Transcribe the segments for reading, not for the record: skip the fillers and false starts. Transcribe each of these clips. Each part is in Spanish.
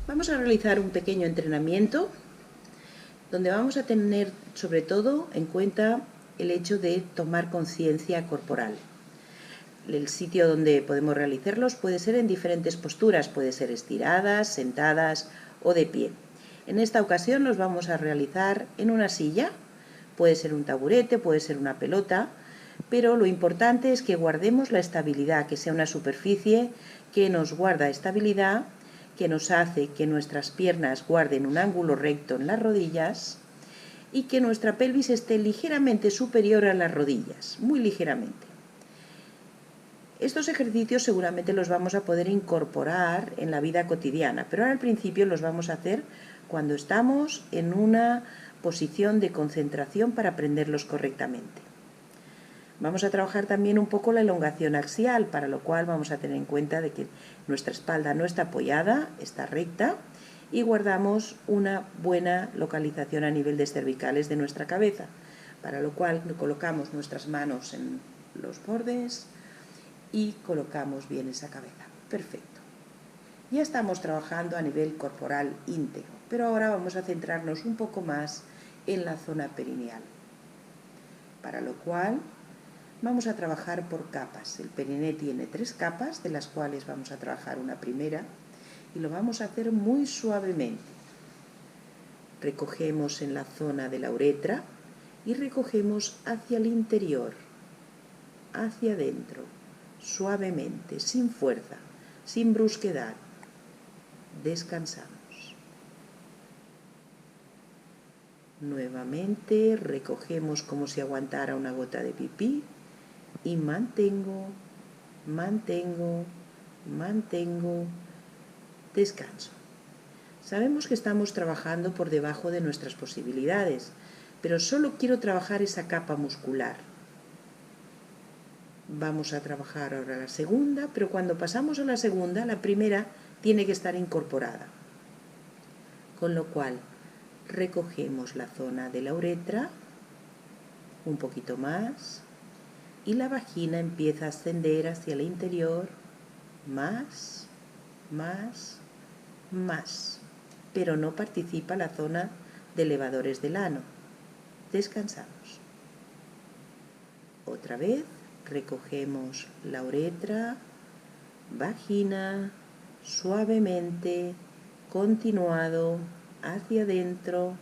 Vamos a realizar un pequeño entrenamiento donde vamos a tener sobre todo en cuenta el hecho de tomar conciencia corporal. El sitio donde podemos realizarlos puede ser en diferentes posturas, puede ser estiradas, sentadas o de pie. En esta ocasión los vamos a realizar en una silla, puede ser un taburete, puede ser una pelota, pero lo importante es que guardemos la estabilidad, que sea una superficie que nos guarda estabilidad, que nos hace que nuestras piernas guarden un ángulo recto en las rodillas y que nuestra pelvis esté ligeramente superior a las rodillas, muy ligeramente. Estos ejercicios seguramente los vamos a poder incorporar en la vida cotidiana, pero al principio los vamos a hacer cuando estamos en una posición de concentración para aprenderlos correctamente. Vamos a trabajar también un poco la elongación axial, para lo cual vamos a tener en cuenta de que nuestra espalda no está apoyada, está recta, y guardamos una buena localización a nivel de cervicales de nuestra cabeza, para lo cual colocamos nuestras manos en los bordes y colocamos bien esa cabeza. Perfecto. Ya estamos trabajando a nivel corporal íntegro, pero ahora vamos a centrarnos un poco más en la zona perineal, para lo cual vamos a trabajar por capas. El periné tiene 3 capas, de las cuales vamos a trabajar una primera y lo vamos a hacer muy suavemente. Recogemos en la zona de la uretra y recogemos hacia el interior, hacia adentro, suavemente, sin fuerza, sin brusquedad. Descansamos. Nuevamente recogemos como si aguantara una gota de pipí y mantengo, descanso. Sabemos que estamos trabajando por debajo de nuestras posibilidades, pero solo quiero trabajar esa capa muscular. Vamos a trabajar ahora la segunda, pero cuando pasamos a la segunda, la primera tiene que estar incorporada. Con lo cual, recogemos la zona de la uretra, un poquito más, y la vagina empieza a ascender hacia el interior, más, pero no participa la zona de elevadores del ano. Descansamos. Otra vez, recogemos la uretra, vagina, suavemente, continuado, hacia adentro,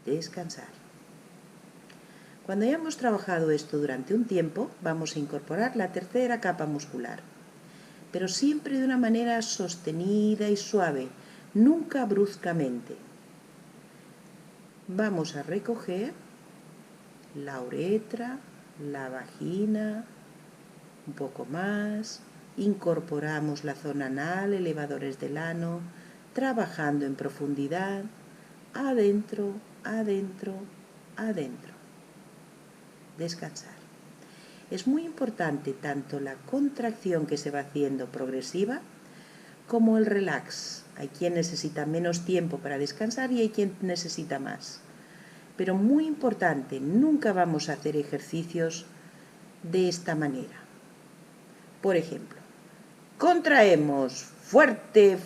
descansar. Cuando hayamos trabajado esto durante un tiempo, vamos a incorporar la tercera capa muscular, pero siempre de una manera sostenida y suave, nunca bruscamente. Vamos a recoger la uretra, la vagina, un poco más, incorporamos la zona anal, elevadores del ano, trabajando en profundidad, adentro, descansar. Es muy importante tanto la contracción que se va haciendo progresiva como el relax. Hay quien necesita menos tiempo para descansar y hay quien necesita más. Pero muy importante, nunca vamos a hacer ejercicios de esta manera. Por ejemplo, contraemos fuerte.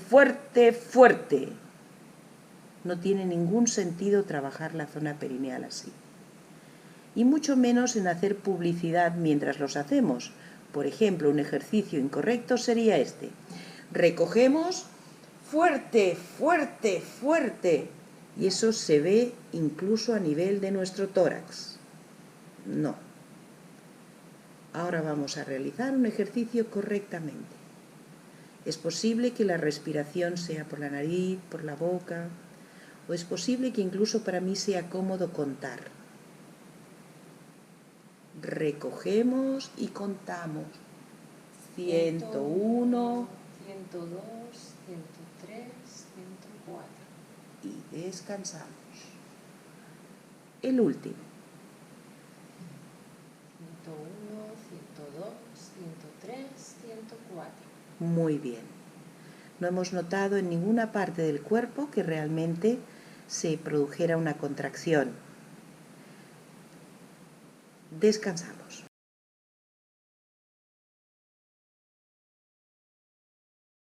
No tiene ningún sentido trabajar la zona perineal así. Y mucho menos en hacer publicidad mientras los hacemos. Por ejemplo, un ejercicio incorrecto sería este. Recogemos fuerte. Y eso se ve incluso a nivel de nuestro tórax. No. Ahora vamos a realizar un ejercicio correctamente. Es posible que la respiración sea por la nariz, por la boca, o es posible que incluso para mí sea cómodo contar. Recogemos y contamos. 101, 102, 103, 104. Y descansamos. El último. 101, 102, 103, 104. Muy bien. No hemos notado en ninguna parte del cuerpo que realmente se produjera una contracción. Descansamos.